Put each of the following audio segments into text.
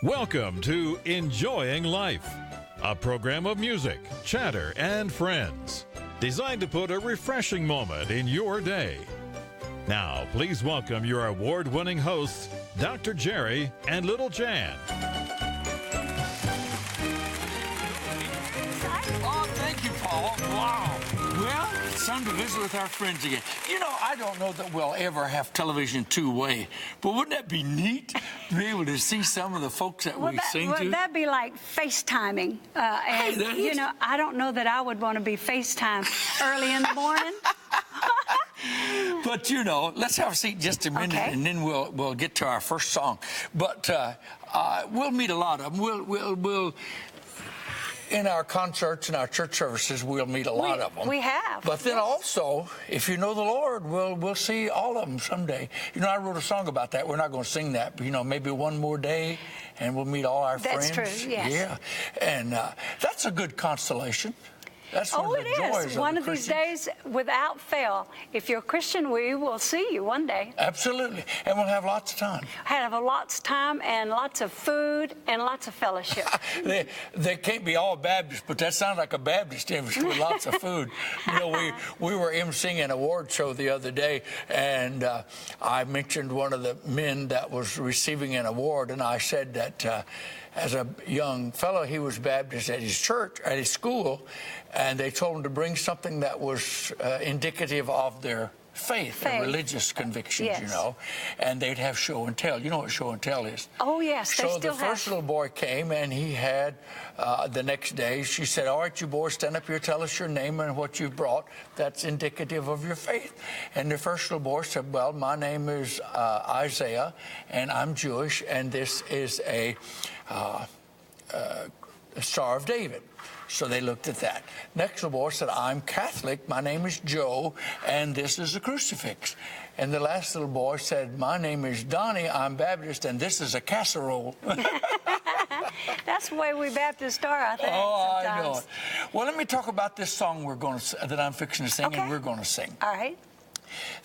Welcome to Enjoying Life, a program of music, chatter, and friends, designed to put a refreshing moment in your day. Now, please welcome your award-winning hosts, Dr. Jerry and Little Jan. Oh, thank you, Paul. Wow. Well, it's time to visit with our friends again. You know, I don't know that we'll ever have television two-way, but wouldn't that be neat to be able to see some of the folks that we sing to? That'd be like FaceTiming. You know, I don't know that I would want to be FaceTime early in the morning. But, you know, let's have a seat just a minute, Okay. and then we'll get to our first song. But we'll meet a lot of them. We'll in our concerts and our church services, we'll meet a lot of them. We have. But then also, if you know the Lord, we'll see all of them someday. You know, I wrote a song about that. We're not going to sing that, but, you know, maybe one more day, and we'll meet all our friends. That's true, yes. Yeah, and that's a good consolation. That's one of the joys of One the of these Christian. days, without fail, if you're a Christian, we will see you one day. Absolutely, and we'll have lots of time. Have lots of time and lots of food and lots of fellowship. They can't be all Baptist, but that sounds like a Baptist image with lots of food. You know, we were emceeing an award show the other day, and I mentioned one of the men that was receiving an award, and I said that as a young fellow, he was Baptist at his church, at his school, and they told him to bring something that was indicative of their faith and religious convictions, Yes. you know, and they'd have show and tell. You know what show and tell is? Oh, yes, they So still the first little boy came, and he had, the next day, she said, all right, you boys, stand up here, tell us your name and what you brought. That's indicative of your faith. And the first little boy said, well, my name is Isaiah, and I'm Jewish, and this is a Star of David. So they looked at that. Next little boy said, I'm Catholic, my name is Joe, and this is a crucifix. And the last little boy said, my name is Donnie, I'm Baptist, and this is a casserole. That's the way we Baptists are, I think. Oh, sometimes. I know it. Well, let me talk about this song that I'm fixing to sing, Okay. and we're going to sing. All right.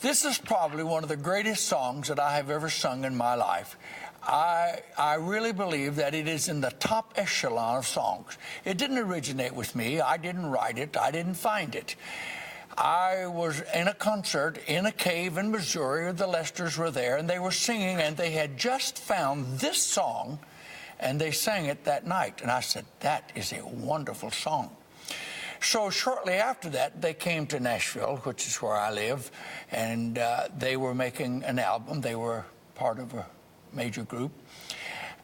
This is probably one of the greatest songs that I have ever sung in my life. I really believe that it is in the top echelon of songs. It didn't originate with me. I didn't write it. I didn't find it. I was in a concert in a cave in Missouri. The Lesters were there, and they were singing, and they had just found this song, and they sang it that night. And I said, that is a wonderful song. So shortly after that, they came to Nashville, which is where I live, and they were making an album. They were part of a major group.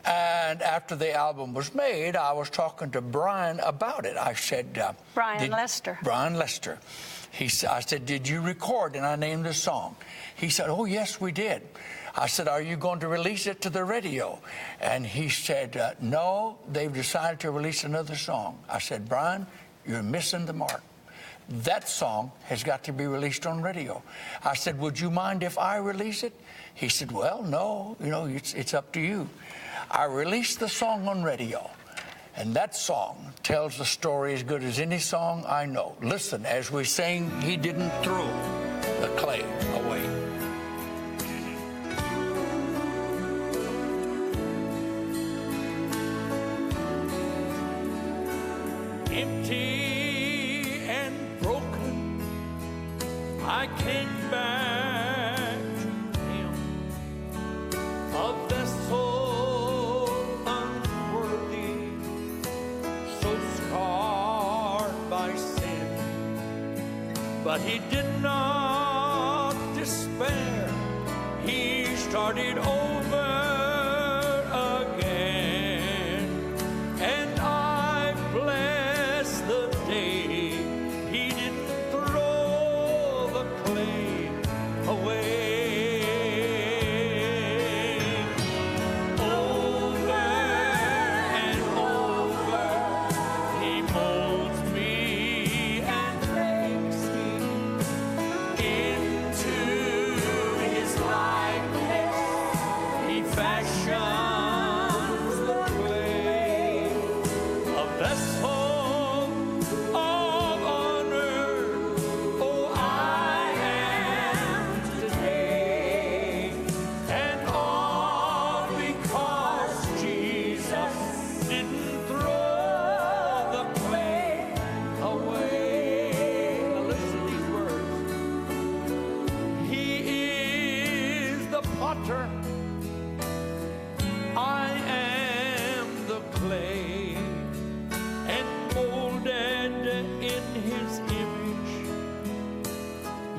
And after the album was made, I was talking to Brian about it. I said... Brian Lester. Brian Lester. I said, did you record? And I named the song. He said, oh, yes, we did. I said, are you going to release it to the radio? And he said, no, they've decided to release another song. I said, Brian, you're missing the mark. That song has got to be released on radio. I said, would you mind if I release it? He said, well, no, you know, it's up to you. I released the song on radio, and that song tells the story as good as any song I know. Listen, as we sing, he didn't throw the clay away. Empty and broken, I came back to him, a vessel unworthy, so scarred by sin. But he did not despair, he started over again, and I bless the day he didn't throw the clay away. Over and over, he molds me and makes me into his likeness. He fashions the clay, a vessel of honor. Oh, I potter, I am the clay, and molded in his image.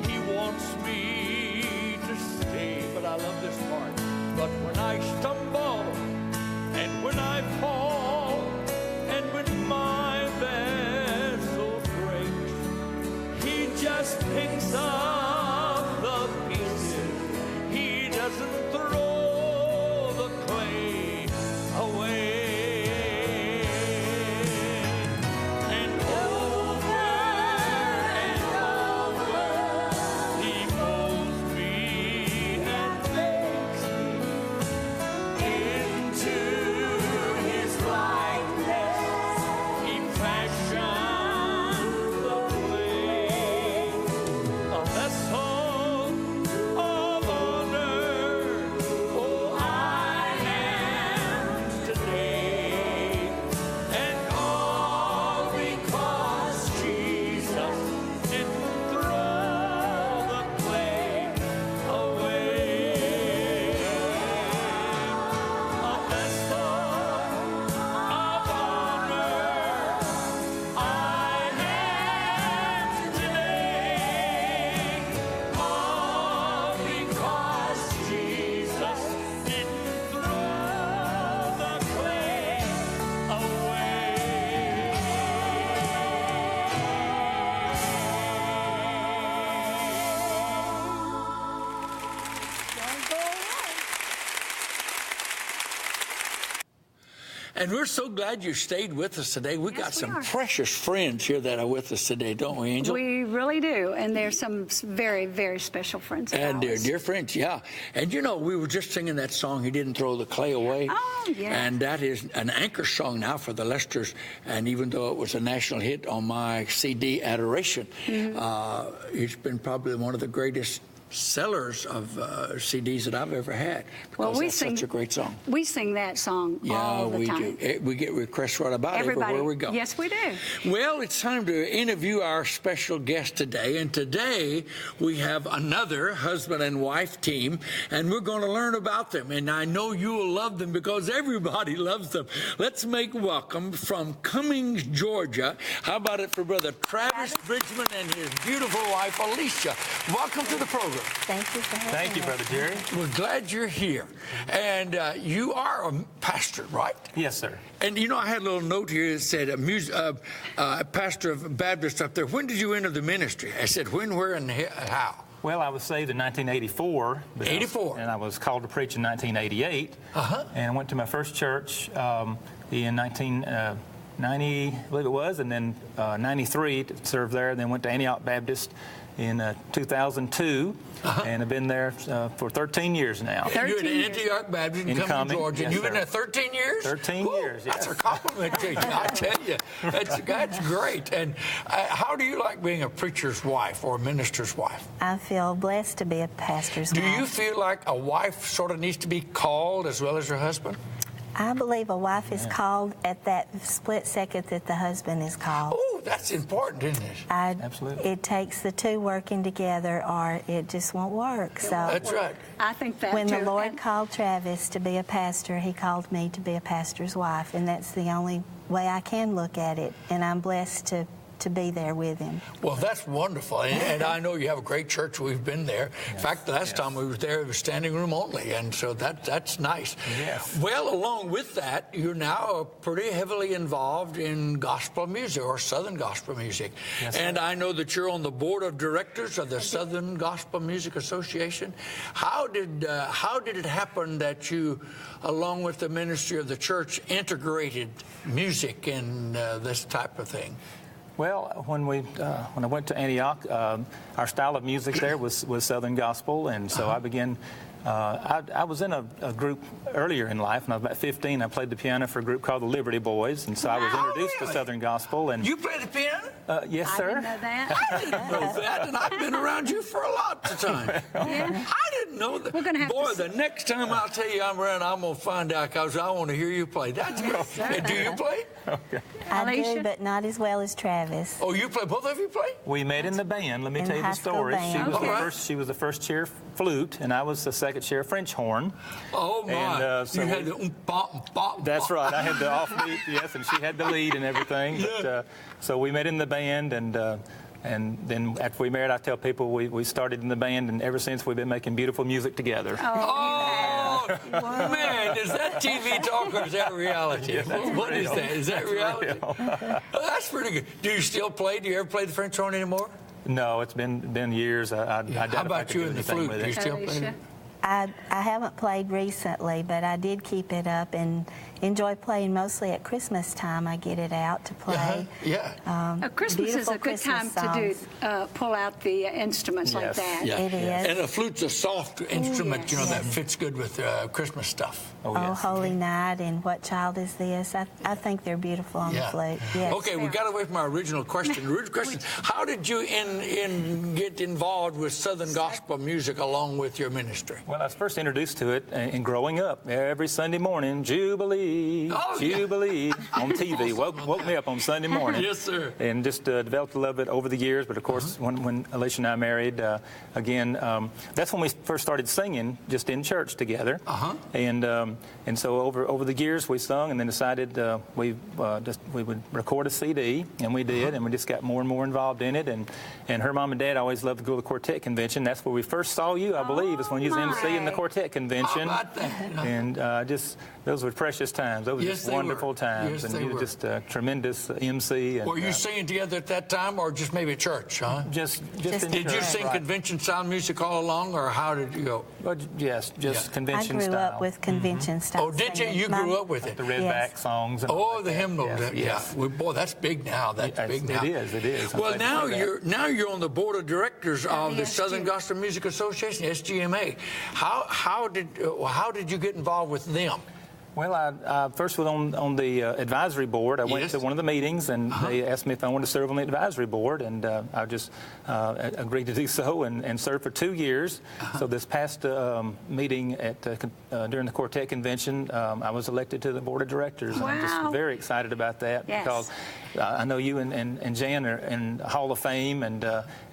He wants me to stay, but I love this part. But when I stumble, and when I fall, and when my vessel breaks, he just picks up the pieces. He doesn't throw the clay away. And over and over, he molds me and makes me into his likeness. He fashioned the clay, a vessel of honor. Oh, I am today, and all because Jesus didn't throw the clay away. A vessel of honor, I am today, all because Jesus didn't throw the clay And we're so glad you stayed with us today. We got some precious friends here that are with us today, don't we, Angel? We really do. And there's some very, very special friends of And ours. dear friends, yeah. And you know, we were just singing that song, He Didn't Throw the Clay Away. Oh, yeah. And that is an anchor song now for the Lesters. And even though it was a national hit on my CD, Adoration, it's been probably one of the greatest sellers of CDs that I've ever had, because that's such a great song. We sing that song all the time. Do. We get requests right about everywhere we go. Yes, we do. Well, it's time to interview our special guest today, and today we have another husband and wife team, and we're going to learn about them, and I know you will love them because everybody loves them. Let's make welcome from Cummings, Georgia. How about it for Brother Travis Bridgeman and his beautiful wife, Alecia. Welcome to the program. Thank you for having me. Thank you, Brother Jerry. We're glad you're here. And you are a pastor, right? Yes, sir. And, you know, I had a little note here that said, pastor of Baptist up there. When did you enter the ministry? I said, when, where, and how? Well, I was saved in 1984. 84. And I was called to preach in 1988. And I went to my first church in 1990, I believe it was, and then 93 to serve there, and then went to Antioch Baptist in 2002, and I've been there for 13 years now. You're at Antioch Baptist in Cummings, Georgia. Yes, you've been there 13 years? 13 years, yes. That's a compliment to you, I tell you. That's great. And how do you like being a preacher's wife or a minister's wife? I feel blessed to be a pastor's wife. Do you feel like a wife sort of needs to be called as well as her husband? I believe a wife is called at that split second that the husband is called. Oh, that's important, isn't it? Absolutely. It takes the two working together or it just won't work. So That's right. I think that when too. the Lord called Travis to be a pastor, he called me to be a pastor's wife, and that's the only way I can look at it, and I'm blessed to be there with him. Well, that's wonderful. And I know you have a great church. We've been there. In fact, the last time we were there, it was standing room only. And so that's nice. Yes. Well, along with that, you're now pretty heavily involved in gospel music or Southern gospel music. Yes, and sir. I know that you're on the board of directors of the Southern Gospel Music Association. How did it happen that you, along with the ministry of the church, integrated music in this type of thing? Well, when I went to Antioch, our style of music there was Southern gospel, and so I began. I was in a group earlier in life, and I was about 15. I played the piano for a group called the Liberty Boys, and so I was introduced to Southern gospel. And you play the piano? Yes, sir. I didn't know that. I didn't know that, and I've been around you for a lot of time. I didn't know that. We're gonna have Boy, to the next time I'll tell you I'm around, I'm going to find out because I want to hear you play. That's great. Do you play? Okay. I do, Alecia? but not as well as Travis. Oh, you play? Both of you play? We met in the band. Let me In tell you high the school story. band. She was the first chair flute, and I was the second chair French horn. Oh, my. And, so you had the bop. That's right. I had the offbeat, yes, and she had the lead and everything. But, so we met in the band, and then after we married, I tell people we started in the band, and ever since we've been making beautiful music together. Oh, man, is that TV talk or is that reality? Yeah, what is real. that? Is that That's reality? real. Oh, that's pretty good. Do you still play? Do you ever play the French horn anymore? No, it's been years. I doubt How if I about could you do and the anything flute? with Do you it. still play? Alecia? I haven't played recently, but I did keep it up and enjoy playing mostly at Christmas time. I get it out to play. Yeah. Christmas is beautiful a good Christmas time to songs. pull out the instruments like Yes. that. Yeah. It is. And a flute's a soft instrument, yes. you know, that fits good with Christmas stuff. Oh, Oh, yes. Holy Night and What Child Is This? I think they're beautiful on the flute. Yes. Okay, we got away from our original question. The original question: how did you get involved with Southern gospel music along with your ministry? Well, I was first introduced to it in growing up. Every Sunday morning, Jubilee, Oh, yeah. Jubilee, on TV. Woke me up on Sunday morning. Yes, sir. And just developed a love of it over the years. But of course, when Alecia and I married, again, that's when we first started singing just in church together. And so over the years we sung, and then decided we would record a CD, and we did, and we just got more and more involved in it. And her mom and dad always loved to go to the quartet convention. That's where we first saw you, I believe, is when you was emceeing the quartet convention. How about that? And those were precious times. Those were Yes, just they were. wonderful times. Yes, and they you were. were just a tremendous MC. And, Were you singing together at that time, or just maybe at church, huh? just in Did you church, sing right. convention-style music all along, or how did you go? Well, yes, just Yeah. I convention grew style. up with convention style. Oh, did you? singing. You grew up with it? The redback Yes. songs. And all Oh, like the that. hymnals. Yes, Yeah. yes. Well, boy, that's big now. That's Yes, big now. It is. I'm Well, glad to now say that. you're on the board of directors of the SG. Southern Gospel Music Association, SGMA. How did you get involved with them? Well, I first was on the advisory board. I went Yes. to one of the meetings, and they asked me if I wanted to serve on the advisory board, and I just agreed to do so and served for 2 years. So this past meeting during the quartet convention, I was elected to the board of directors. And I'm Wow. just very excited about that Yes. because I know you and Jan are in Hall of Fame, and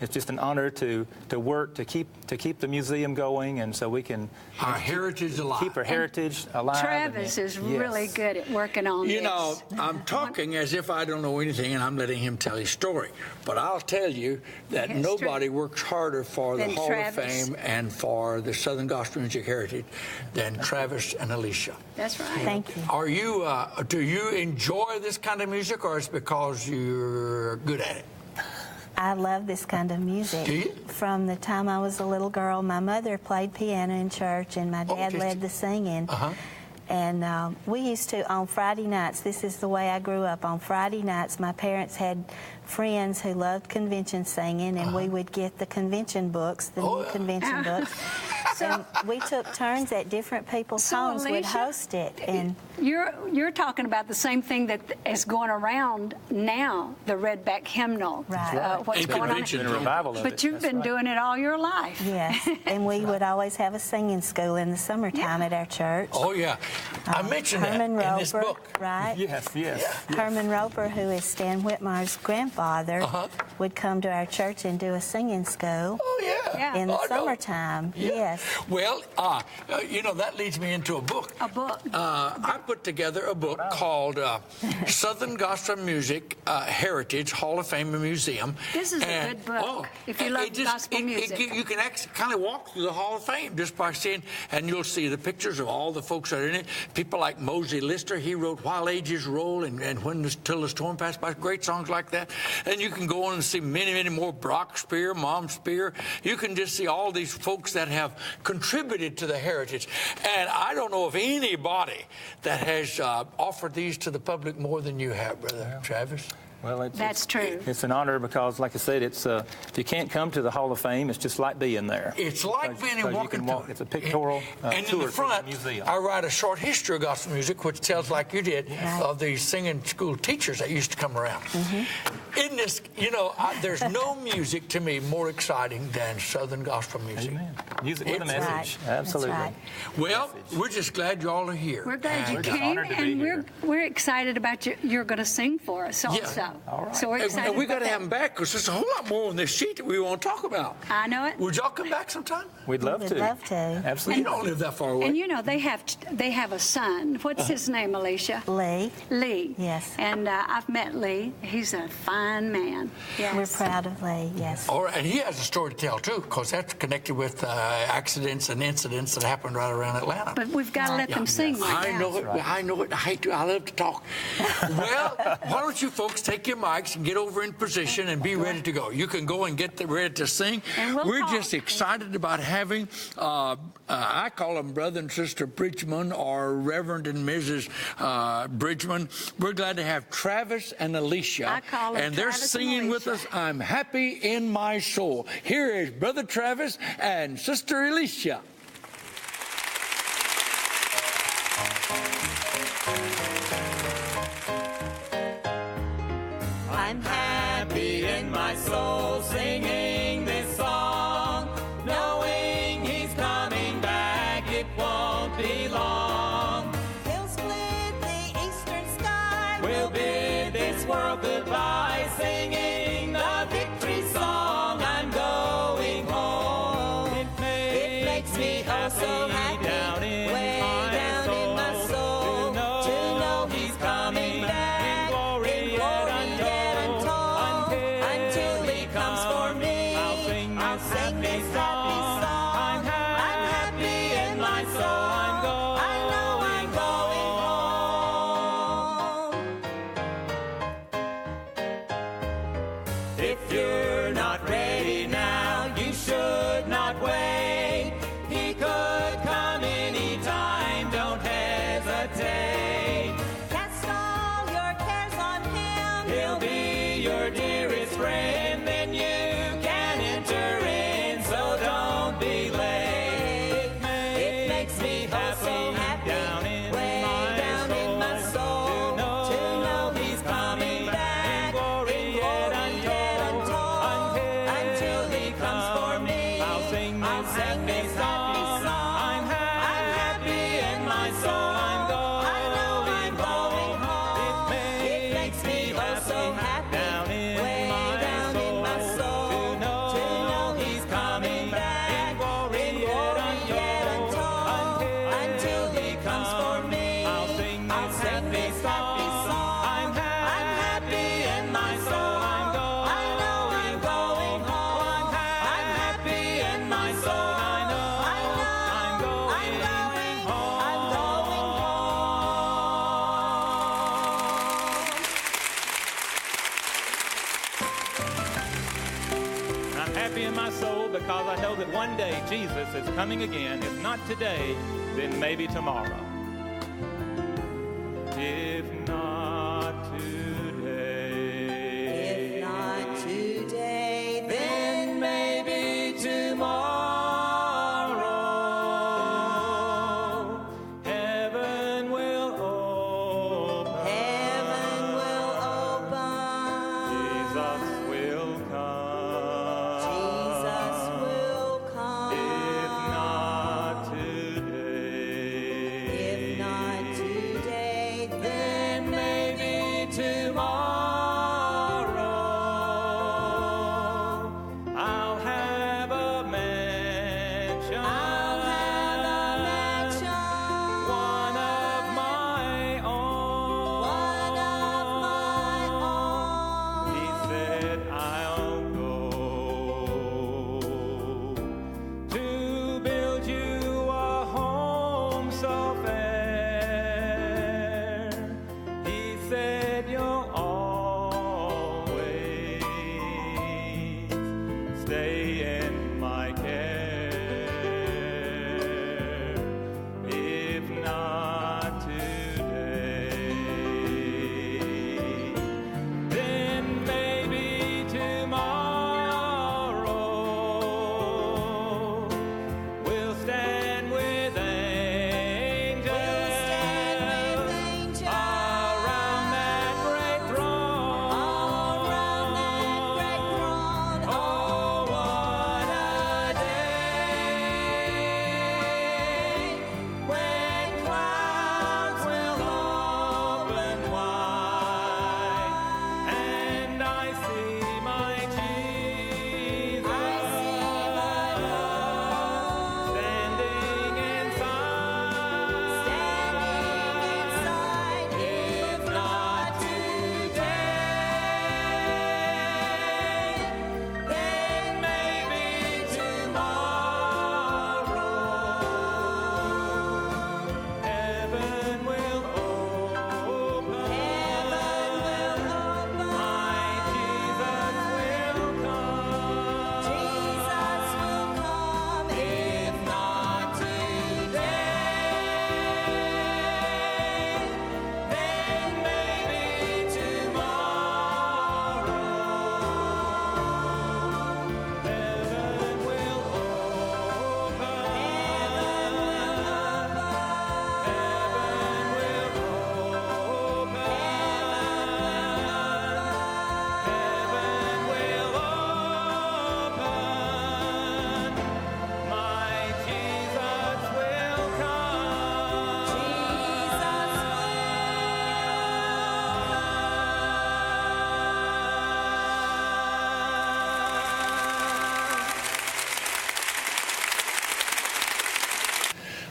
it's just an honor to work to keep the museum going, and so we can Our heritage alive. keep our heritage alive. Travis is really good at working on You this. know, I'm talking as if I don't know anything, and I'm letting him tell his story. But I'll tell you that History. nobody works harder for the Than Hall Travis. of Fame and for the Southern Gospel Music Heritage than Travis and Alecia. That's right. Thank you. Are you? Do you enjoy this kind of music, or is it because you're good at it? I love this kind of music. Do you? From the time I was a little girl, my mother played piano in church, and my dad just- led the singing. Uh-huh. And we used to, on Friday nights, this is the way I grew up. On Friday nights, my parents had friends who loved convention singing, and we would get the convention books, the new convention books. And we took turns at different people's homes, would Alecia, host it. And You're talking about the same thing that is going around now, the redback hymnal. Right. What's And going on? convention. Been a revival of it. But you've That's been right. doing it all your life. yes, and we would always have a singing school in the summertime at our church. Oh yeah, I mentioned that Herman in this Roper, book. right? Yes. Herman Roper, who is Stan Whitmar's grandfather, would come to our church and do a singing school Oh yeah. Yeah. in the Oh, I know. summertime. Yeah. Yes. Well, you know, that leads me into a book. A book. I put together a book called Southern Gospel Music Heritage Hall of Fame and Museum. This is a And- good book, if you and love gospel music. you can actually kind of walk through the Hall of Fame just by seeing, and you'll see the pictures of all the folks that are in it. People like Mosey Lister, he wrote While Ages Roll and When Till the Storm Passed By, great songs like that. And you can go on and see many, many more. Brock Spear, Mom Spear. You can just see all these folks that have contributed to the heritage. And I don't know of anybody that has offered these to the public more than you have, Brother Travis. Well, That's true. It's an honor because, like I said, it's if you can't come to the Hall of Fame, it's just like being there. It's like Because- being because you walking can walk. through it. It's a pictorial And in tour the through front, the museum. I write a short history of gospel music, which tells, like you did, of the singing school teachers that used to come around. Isn't this, there's no music to me more exciting than Southern gospel music. Amen. Music with a It's message. right. Absolutely. That's right. Well, we're just glad you all are here. We're glad you We're just came, honored to be and here. we're excited about you. You're going to sing for us also. All right. So we're excited. And we got about to have them back because there's a whole lot more on this sheet that we want to talk about. I know it. Would y'all come back sometime? We'd love We'd to. love to. Absolutely. You don't live that far away. And they have a son. What's his name, Alecia? Lee, Lee. Yes. And I've met Lee. He's a fine man. Yes. we're proud of Lee, yes. All right, and he has a story to tell too, because that's connected with accidents and incidents that happened right around Atlanta. But we've got to let them sing right I now. know it. I know it. I hate to. I love to talk. Well, why don't you folks take your mics and get over in position and be ready to go? You can go and get ready to sing. And we'll We're talk. just excited about having. I call them Brother and Sister Bridgeman or Reverend and Mrs. Bridgeman. We're glad to have Travis and Alecia, I call them and they're Travis and singing with Alecia. us. I'm happy in my soul. Here is Brother Travis and Sister Alecia. I'm happy in my soul singing this song, knowing he's coming back, it won't be long. He'll split the eastern sky. We'll bid this world goodbye, singing the victory song. I'm going home. It Makes me oh so happy, down in way my down soul, in my soul, to know he's coming back in glory yet untold, until he comes for me. I'll sing this happy song. I'm happy in my soul. I know I'm going home. If you're not ready now, you should not wait. He could come anytime, don't hesitate. Cast all your cares on him. He'll be your dearest friend, then you can enter in, so don't be late. It makes me oh so happy, down in way my down in my soul, to know he's coming back in glory yet untold, until he comes for me. I'll sing this happy song. I'm happy in my soul. I know I'm going home. It makes me oh so happy, down in way down in my soul, to know he's coming back in glory yet untold, until he comes for me. I'll sing this happy song. I'm happy in my soul. I know I'm going home. I'm happy in my soul. I know I'm going home. I'm happy in my soul because I know that one day Jesus is coming again. If not today, then maybe tomorrow. If not today, If not today, then maybe tomorrow. Heaven will open. heaven will open. Jesus will come. Jesus will come. If not today,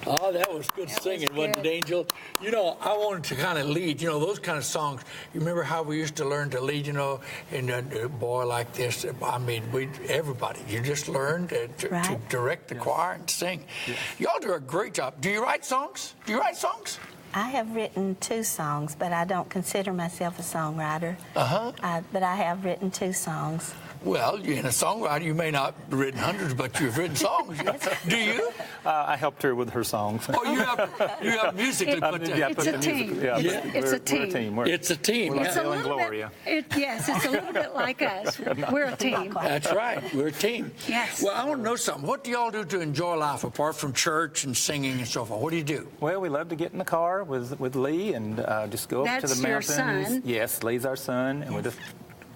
Oh, that was good singing, wasn't it, Angel? You know, I wanted to kind of lead, you know, those kind of songs. You remember how we used to learn to lead, you know, and a boy like this, I mean, everybody, you just learned to direct the choir and sing. Yeah. Y'all do a great job. Do you write songs? Do you write songs? I have written 2 songs, but I don't consider myself a songwriter. But I have written 2 songs. Well, you're a songwriter. You may not have written hundreds, but you've written songs. Do you? I helped her with her songs. Oh, you have musically put together. It's a team. It's a team. It's a team. We're like Bill and Gloria. Yes, it's a little bit like us. We're a team. That's right. We're a team. Yes. Well, I want to know something. What do y'all do to enjoy life apart from church and singing and so forth? What do you do? Well, we love to get in the car with Lee and just go up to the mountains. That's your son. Yes, Lee's our son, and we just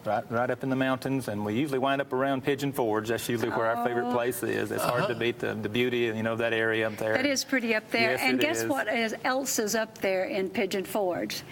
right up in the mountains, and we usually wind up around Pigeon Forge. That's usually where our favorite place is. It's hard to beat the beauty, you know, of that area up there. That is pretty up there. Yes, and guess what else is up there in Pigeon Forge?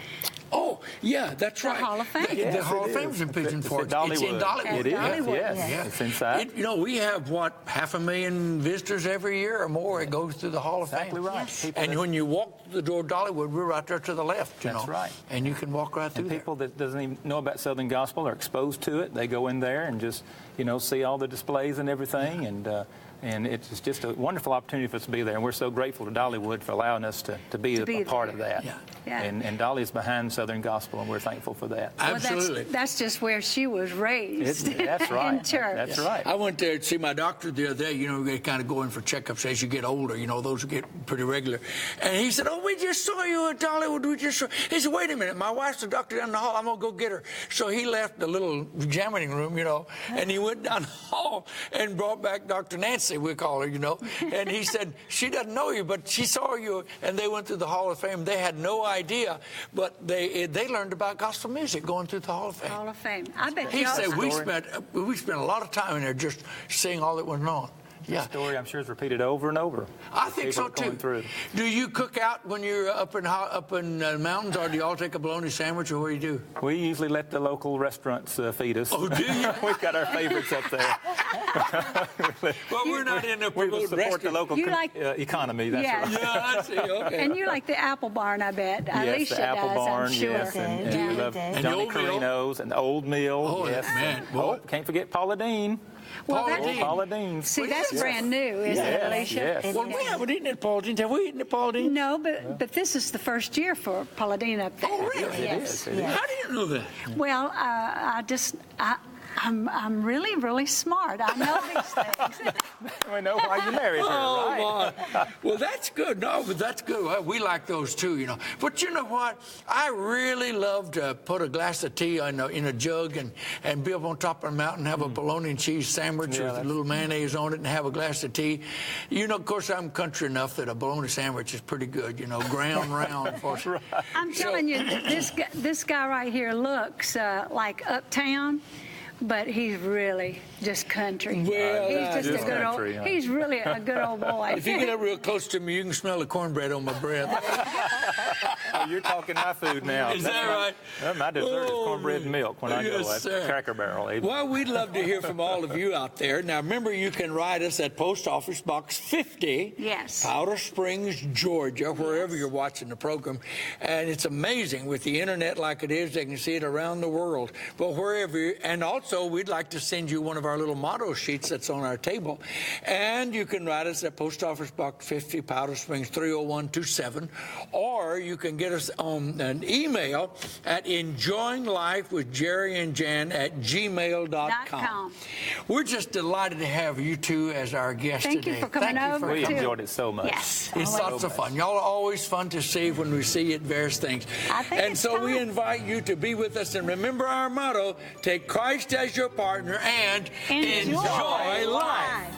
Oh, yeah, that's right. The Hall of Fame. The Hall of Fame's in Pigeon Forge. It's in Dollywood. It is, yes. It's inside. You know, we have, 500,000 visitors every year or more. It goes through the Hall of Fame. Exactly right. Yes. And when you walk through the door of Dollywood, we're right there to the left, you know. That's right. And you can walk right through there. People that doesn't even know about Southern Gospel are exposed to it. They go in there and just, you know, see all the displays and everything, and it's just a wonderful opportunity for us to be there. And we're so grateful to Dollywood for allowing us to be a part of that. Yeah. And Dolly's behind Southern Gospel, and we're thankful for that. Absolutely. Well, that's just where she was raised. That's right. In church. That's right. I went there to see my doctor the other day. You know, they kind of go in for checkups as you get older. You know, those who get pretty regular. And he said, "Oh, we just saw you at Dollywood. We just saw." He said, "Wait a minute. My wife's the doctor down the hall. I'm going to go get her." So he left the little examining room, you know, and he went down the hall and brought back Dr. Nancy, we call her, you know. And he said, "She doesn't know you, but she saw you." And they went through the Hall of Fame. They had no idea, but they learned about gospel music going through the Hall of Fame. Hall of Fame. I bet He said we spent a lot of time in there just seeing all that went on. Yeah. The story, I'm sure, is repeated over and over. I think so too. Do you cook out when you're up in the mountains, or do you all take a bologna sandwich, or what do you do? We usually let the local restaurants feed us. Oh, do you? We've got our favorites up there. Well, we're not in the we support the local economy. That's right. Yeah, I see. Okay. And you like the Apple Barn, I bet. Yes, Alicia the Apple does, Barn. I'm sure. Yes, and we love And Johnny the Old Mill. Carino's and the Old Mill. Oh, yes. man. Oh, can't forget Paula Dean. Well, Paula Dean. See, that's brand new, isn't it, Alicia? Yes. Well, we haven't eaten at Paula Dean's. Have we eaten at Paula Dean's? No, but this is the first year for Paula Dean up there. Oh, really? Yes. It is. How do you know that? Well, I'm really, really smart. I know these things. We know why you married her, right? My. Well, that's good. No, but that's good. Well, we like those too, you know. But you know what? I really love to put a glass of tea in a jug and be up on top of a mountain, have a bologna and cheese sandwich with a little mayonnaise on it, and have a glass of tea. You know, of course, I'm country enough that a bologna sandwich is pretty good. You know, ground round. Right. I'm telling you, this guy right here looks like uptown. But he's really just country. Well, he's just a good country, old. He's really a good old boy. If you get up real close to me, you can smell the cornbread on my breath. Oh, you're talking my food now. Is that right? My dessert is cornbread and milk when I go at Cracker Barrel. Well, we'd love to hear from all of you out there. Now, remember, you can write us at Post Office Box 50, Yes. Powder Springs, Georgia, wherever you're watching the program. And it's amazing with the internet like it is, they can see it around the world. But wherever, and also we'd like to send you one of our little motto sheets that's on our table. And you can write us at Post Office Box 50, Powder Springs 30127, or you can get us on an email at enjoyinglifewithjerryandjan@gmail.com. We're just delighted to have you two as our guests Thank today. you for coming over. We enjoyed it so much. Yes. It's lots of fun. Y'all are always fun to see when we see you at various things. And so we invite you to be with us. And remember our motto, take Christ as your partner and enjoy life.